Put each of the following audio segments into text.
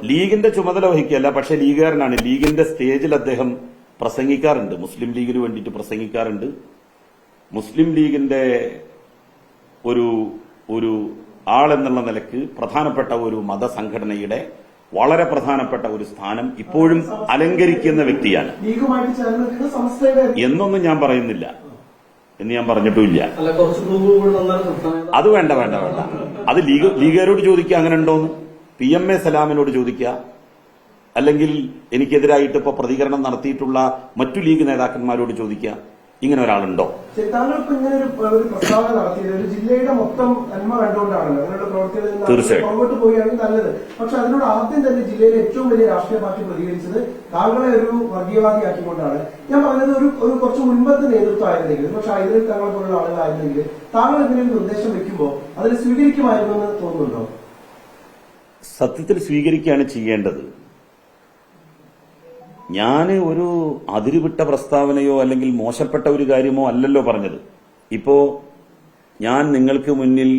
ലീഗിന്റെ ചുമതല വഹിക്കുകയല്ല, പക്ഷെ ലീഗുകാരനാണ്. ലീഗിന്റെ സ്റ്റേജിൽ അദ്ദേഹം പ്രസംഗിക്കാറുണ്ട്, മുസ്ലിം ലീഗിന് വേണ്ടിയിട്ട് പ്രസംഗിക്കാറുണ്ട്. മുസ്ലിം ലീഗിന്റെ ഒരു ആളെന്നുള്ള നിലക്ക് പ്രധാനപ്പെട്ട ഒരു മതസംഘടനയുടെ വളരെ പ്രധാനപ്പെട്ട ഒരു സ്ഥാനം ഇപ്പോഴും അലങ്കരിക്കുന്ന വ്യക്തിയാണ്. എന്നൊന്നും ഞാൻ പറയുന്നില്ല, എന്ന് ഞാൻ പറഞ്ഞിട്ടുമില്ല. അത് വേണ്ട. അത് ലീഗുകാരോട് ചോദിക്കുക, അങ്ങനെ ഉണ്ടോന്ന്. PMA സലാമിനോട് ചോദിക്കുക, അല്ലെങ്കിൽ എനിക്കെതിരായിട്ട് ഇപ്പൊ പ്രതികരണം നടത്തിയിട്ടുള്ള മറ്റു ലീഗ് നേതാക്കന്മാരോട് ചോദിക്കുക, ഇങ്ങനെ ഒരാളുണ്ടോ? തീർച്ചയായിട്ടും. പക്ഷെ അതിനോട് ആദ്യം തന്നെ ജില്ലയിലെ ഏറ്റവും വലിയ രാഷ്ട്രീയ പാർട്ടി പ്രതികരിച്ചത് താങ്കളെ ഒരു വർഗീയവാദിയാക്കിക്കൊണ്ടാണ്. ഞാൻ പറഞ്ഞത് ഒരു കുറച്ച് മുൻപത്തെ നേതൃത്വമായിരുന്നെങ്കിൽ, പക്ഷെ അതിൽ താങ്കളെ പോലുള്ള ആളുകളായിരുന്നെങ്കിൽ താങ്കൾ എന്തെങ്കിലും നിർദ്ദേശം വെക്കുമ്പോൾ അതിന് സ്വീകരിക്കുമായിരുന്നു എന്ന് തോന്നുന്നുണ്ടോ? സത്യത്തിൽ സ്വീകരിക്കുകയാണ് ചെയ്യേണ്ടത്. ഞാൻ ഒരു അതിരുവിട്ട പ്രസ്താവനയോ അല്ലെങ്കിൽ മോശപ്പെട്ട ഒരു കാര്യമോ അല്ലല്ലോ പറഞ്ഞത്. ഇപ്പോ ഞാൻ നിങ്ങൾക്ക് മുന്നിൽ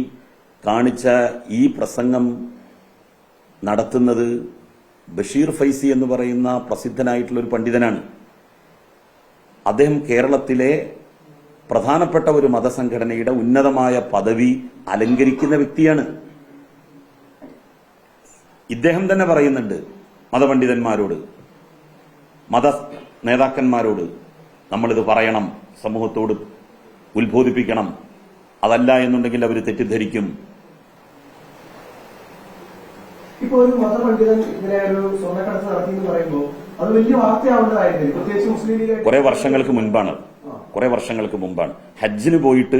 കാണിച്ച ഈ പ്രസംഗം നടത്തുന്നത് ബഷീർ ഫൈസി എന്ന് പറയുന്ന പ്രസിദ്ധനായിട്ടുള്ള ഒരു പണ്ഡിതനാണ്. അദ്ദേഹം കേരളത്തിലെ പ്രധാനപ്പെട്ട ഒരു മതസംഘടനയുടെ ഉന്നതമായ പദവി അലങ്കരിക്കുന്ന വ്യക്തിയാണ്. ഇദ്ദേഹം തന്നെ പറയുന്നുണ്ട് മതപണ്ഡിതന്മാരോട്, മത നേതാക്കന്മാരോട്, നമ്മളിത് പറയണം, സമൂഹത്തോട് ഉത്ബോധിപ്പിക്കണം, അതല്ല എന്നുണ്ടെങ്കിൽ അവർ തെറ്റിദ്ധരിക്കും. ഇപ്പൊ ഒരു മതപണ്ഡിതൻ ഇങ്ങനെ ഒരു സ്വർണ്ണക്കടത്ത് നടത്തി എന്ന് പറയുമ്പോൾ അത് വലിയ വാർത്തയാവേണ്ടതായിരുന്നു, പ്രത്യേകിച്ച് മുസ്ലിം ലീഗ്. കുറെ വർഷങ്ങൾക്ക് മുമ്പാണ് ഹജ്ജിന് പോയിട്ട്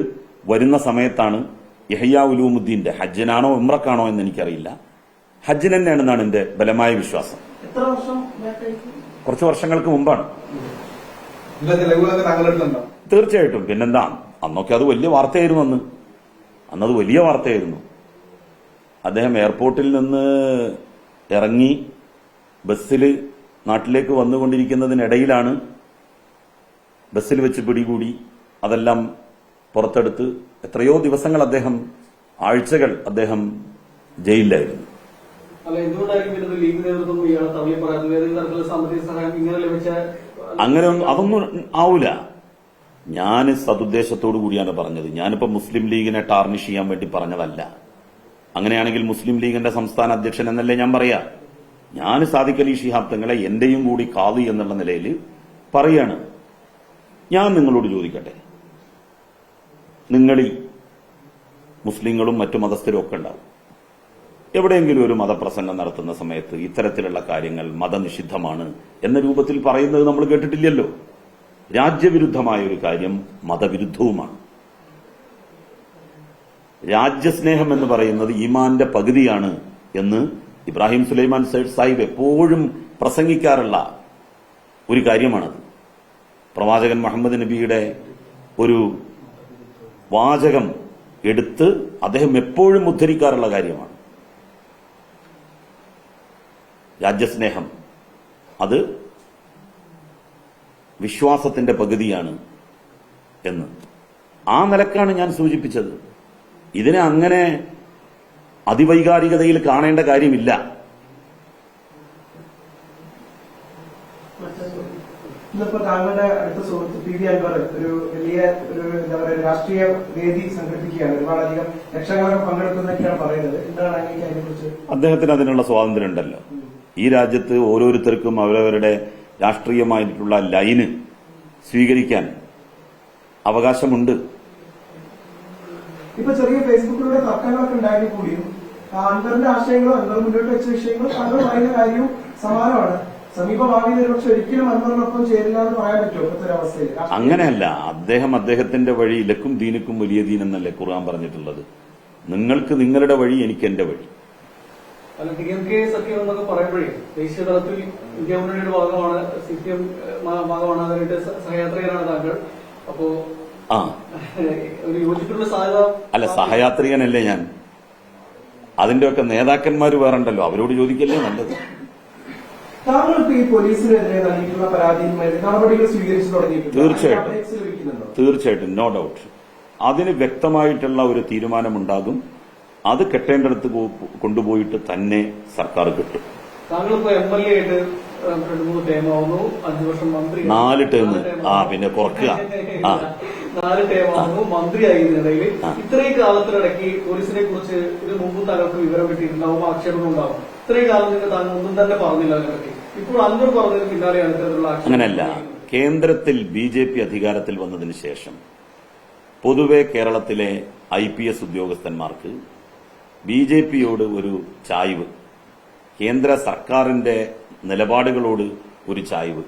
വരുന്ന സമയത്താണ് യഹ്യാ ഉലൂമുദ്ദീന്റെ, ഹജ്ജിനാണോ ഉംറക്കാണോ എന്ന് എനിക്കറിയില്ല, ഹജ്ജിന് തന്നെയാണെന്നാണ് എന്റെ ബലമായ വിശ്വാസം. എത്ര വർഷം? കുറച്ച് വർഷങ്ങൾക്ക് മുമ്പാണ്. തീർച്ചയായിട്ടും. പിന്നെന്താ, അന്നൊക്കെ അത് വലിയ വാർത്തയായിരുന്നു. അന്നത് വലിയ വാർത്തയായിരുന്നു. അദ്ദേഹം എയർപോർട്ടിൽ നിന്ന് ഇറങ്ങി ബസ്സിൽ നാട്ടിലേക്ക് വന്നുകൊണ്ടിരിക്കുന്നതിനിടയിലാണ് ബസ്സിൽ വെച്ച് പിടികൂടി അതെല്ലാം പുറത്തെടുത്ത് എത്രയോ ദിവസങ്ങൾ അദ്ദേഹം, ആഴ്ചകൾ അദ്ദേഹം ജയിലിലായിരുന്നു. അങ്ങനെ അതൊന്നും ആവൂല. ഞാൻ സതുദ്ദേശത്തോടു കൂടിയാണ് പറഞ്ഞത്. ഞാനിപ്പോ മുസ്ലിം ലീഗിനെ ടാർണിഷ് ചെയ്യാൻ വേണ്ടി പറഞ്ഞതല്ല. അങ്ങനെയാണെങ്കിൽ മുസ്ലിം ലീഗിന്റെ സംസ്ഥാന അധ്യക്ഷൻ എന്നല്ലേ ഞാൻ പറയാ. ഞാൻ സാദിഖ് അലി ശിഹാബ് തങ്ങളെ എന്റെയും കൂടി ഖാദി എന്നുള്ള നിലയിൽ പറയാണ്. ഞാൻ നിങ്ങളോട് ചോദിക്കട്ടെ, നിങ്ങളിൽ മുസ്ലിങ്ങളും മറ്റു മതസ്ഥരും ഒക്കെ ഉണ്ടാവും. എവിടെയെങ്കിലും ഒരു മതപ്രസംഗം നടത്തുന്ന സമയത്ത് ഇത്തരത്തിലുള്ള കാര്യങ്ങൾ മതനിഷിദ്ധമാണ് എന്ന രൂപത്തിൽ പറയുന്നത് നമ്മൾ കേട്ടിട്ടില്ലല്ലോ. രാജ്യവിരുദ്ധമായ ഒരു കാര്യം മതവിരുദ്ധവുമാണ്. രാജ്യസ്നേഹം എന്ന് പറയുന്നത് ഈമാന്റെ പകുതിയാണ് എന്ന് ഇബ്രാഹിം സുലൈമാൻ സൈഡ് സാഹിബ് എപ്പോഴും പ്രസംഗിക്കാറുള്ള ഒരു കാര്യമാണത്. പ്രവാചകൻ മുഹമ്മദ് നബിയുടെ ഒരു വാചകം എടുത്ത് അദ്ദേഹം എപ്പോഴും ഉദ്ധരിക്കാറുള്ള കാര്യമാണ്. രാജ്യസ്നേഹം അത് വിശ്വാസത്തിന്റെ പകുതിയാണ് എന്ന്. ആ നിലക്കാണ് ഞാൻ സൂചിപ്പിച്ചത്. ഇതിനെ അങ്ങനെ അതിവൈകാരികതയിൽ കാണേണ്ട കാര്യമില്ല. ഇന്നിപ്പോ താങ്കളുടെ അടുത്ത സുഹൃത്ത് PV അൻവർ ഒരു വലിയ എന്താ പറയുക രാഷ്ട്രീയ വേദി സംഘടിപ്പിക്കുകയാണ്. ഒരുപാടധികം ലക്ഷങ്ങളൊക്കെ പങ്കെടുക്കുന്നൊക്കെയാണ് പറയുന്നത്. എന്താണ് അതിനെക്കുറിച്ച്? അദ്ദേഹത്തിന് അതിനുള്ള സ്വാതന്ത്ര്യം ഉണ്ടല്ലോ. ഈ രാജ്യത്ത് ഓരോരുത്തർക്കും അവരവരുടെ രാഷ്ട്രീയമായിട്ടുള്ള ലൈന് സ്വീകരിക്കാൻ അവകാശമുണ്ട്. ഇപ്പൊ ചെറിയ ഫേസ്ബുക്കിലൂടെ തർക്കങ്ങളൊക്കെ ഉണ്ടായെങ്കിൽ കൂടിയും അൻവറിന്റെ ആശയങ്ങളും അൻവർ മുന്നോട്ട് വെച്ച വിഷയങ്ങളും താങ്കൾ പറയുന്ന കാര്യവും സമാനമാണ്. സമീപ ഭാവിയിൽ ഒരുപക്ഷെ ഒരിക്കലും അൻവറിനൊപ്പം ചേരില്ല എന്ന് പറയാൻ പറ്റുമോ ഇപ്പോഴത്തെ ഒരു അവസ്ഥയിൽ? അങ്ങനെയല്ല. അദ്ദേഹത്തിന്റെ വഴി ലക്കും ദീനുക്കും വലിയ ദീൻ എന്നല്ലേ ഖുർആൻ പറഞ്ഞിട്ടുള്ളത്. നിങ്ങൾക്ക് നിങ്ങളുടെ വഴി, എനിക്ക് എന്റെ വഴി. DMK സഖ്യം എന്നൊക്കെ പറയുമ്പോഴേ ദേശീയ തലത്തിൽ ഇന്ത്യ മുന്നണിയുടെ ഭാഗമാണ്, CPM ഭാഗമാണ്, അതിനായിട്ട് സഹയാത്രികനാണ് താങ്കൾ. അപ്പോ ഒരു യോജിപ്പിനുള്ള സാധ്യത അല്ല, സഹയാത്രികനല്ലേ ഞാൻ. അതിന്റെയൊക്കെ നേതാക്കന്മാർ വേറുണ്ടല്ലോ, അവരോട് ചോദിക്കല്ലേ നല്ലത്. താങ്കൾക്ക് ഈ പോലീസിനെതിരെ നൽകിയിട്ടുള്ള പരാതിയിൽ നടപടികൾ സ്വീകരിച്ചു തുടങ്ങിയിട്ടുണ്ട്? തീർച്ചയായിട്ടും, നോ ഡൗട്ട്. അതിന് വ്യക്തമായിട്ടുള്ള ഒരു തീരുമാനമുണ്ടാകും. അത് കെട്ടേണ്ടടുത്ത് കൊണ്ടുപോയിട്ട് തന്നെ സർക്കാർ കിട്ടും. താങ്കളിപ്പോ MLA ആയിട്ട് 2-3 ടേമാവുന്നു, 5 വർഷം മന്ത്രി, 4 ടേം. പിന്നെ കുറക്കുക. 4 ടേമാവുന്നു, മന്ത്രിയായതിനിടയിൽ ഇത്രയും കാലത്തിനിടയ്ക്ക് പോലീസിനെ കുറിച്ച് ഇത് മുമ്പ് താങ്കൾക്ക് വിവരം കിട്ടിയിട്ടുണ്ടാവും, ആക്ഷേപങ്ങൾ ഉണ്ടാവും. ഇത്രയും കാലം നിങ്ങൾ താങ്കൾ ഒന്നും തന്നെ പറഞ്ഞില്ല അതിനിടയ്ക്ക്. ഇപ്പോൾ അൻവർ പറഞ്ഞതിന് പിന്നാലെയാണ് ഇത്തരത്തിലുള്ള അങ്ങനെയല്ല. കേന്ദ്രത്തിൽ BJP അധികാരത്തിൽ വന്നതിന് ശേഷം പൊതുവെ കേരളത്തിലെ IPS ഉദ്യോഗസ്ഥന്മാർക്ക് BJPയോട് ഒരു ചായ്വ്, കേന്ദ്ര സർക്കാരിന്റെ നിലപാടുകളോട് ഒരു ചായ്വ്.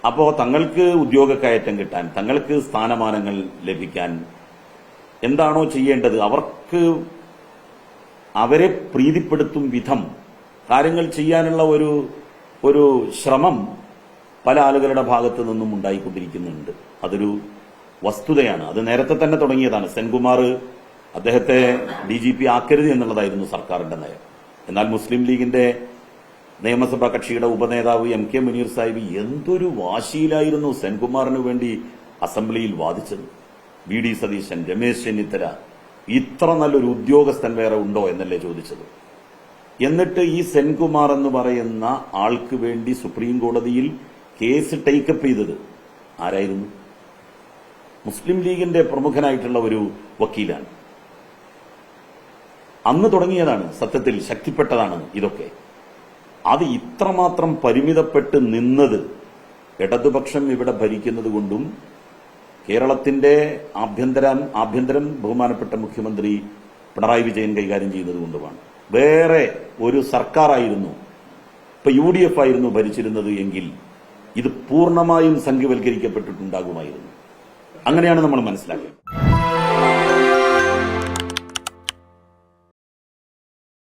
അപ്പോ തങ്ങൾക്ക് ഉദ്യോഗക്കയറ്റം കിട്ടാൻ, തങ്ങൾക്ക് സ്ഥാനമാനങ്ങൾ ലഭിക്കാൻ എന്താണോ ചെയ്യേണ്ടത് അവരെ പ്രീതിപ്പെടുത്തും വിധം കാര്യങ്ങൾ ചെയ്യാനുള്ള ഒരു ശ്രമം പല ആളുകളുടെ ഭാഗത്തു നിന്നും ഉണ്ടായിക്കൊണ്ടിരിക്കുന്നുണ്ട്. അതൊരു വസ്തുതയാണ്. അത് നേരത്തെ തന്നെ തുടങ്ങിയതാണ്. സെൻകുമാർ അദ്ദേഹത്തെ DGP ആക്കരുത് എന്നുള്ളതായിരുന്നു സർക്കാരിന്റെ നയം. എന്നാൽ മുസ്ലിം ലീഗിന്റെ നിയമസഭാ കക്ഷിയുടെ ഉപനേതാവ് MK മുനീർ സാഹിബ് എന്തൊരു വാശിയിലായിരുന്നു സെൻകുമാറിന് വേണ്ടി അസംബ്ലിയിൽ വാദിച്ചത്. VD സതീശൻ, രമേശ് ചെന്നിത്തല, ഇത്ര നല്ലൊരു ഉദ്യോഗസ്ഥൻ വേറെ ഉണ്ടോ എന്നല്ലേ ചോദിച്ചത്. എന്നിട്ട് ഈ സെൻകുമാർ എന്ന് പറയുന്ന ആൾക്ക് വേണ്ടി സുപ്രീം കോടതിയിൽ കേസ് ടേക്കപ്പ് ചെയ്തത് ആരായിരുന്നു? മുസ്ലിം ലീഗിന്റെ പ്രമുഖനായിട്ടുള്ള ഒരു വക്കീലാണ്. അന്ന് തുടങ്ങിയതാണ്. സത്യത്തിൽ ശക്തിപ്പെട്ടതാണ് ഇതൊക്കെ. അത് ഇത്രമാത്രം പരിമിതപ്പെട്ട് നിന്നത് ഇടതുപക്ഷം ഇവിടെ ഭരിക്കുന്നത് കൊണ്ടും കേരളത്തിന്റെ ആഭ്യന്തരം ബഹുമാനപ്പെട്ട മുഖ്യമന്ത്രി പിണറായി വിജയൻ കൈകാര്യം ചെയ്യുന്നത് കൊണ്ടുമാണ്. വേറെ ഒരു സർക്കാരായിരുന്നു, ഇപ്പൊ UDF ആയിരുന്നു ഭരിച്ചിരുന്നത് എങ്കിൽ ഇത് പൂർണ്ണമായും സംഘവൽക്കരിക്കപ്പെട്ടിട്ടുണ്ടാകുമായിരുന്നു. അങ്ങനെയാണ് നമ്മൾ മനസ്സിലാക്കുന്നത്.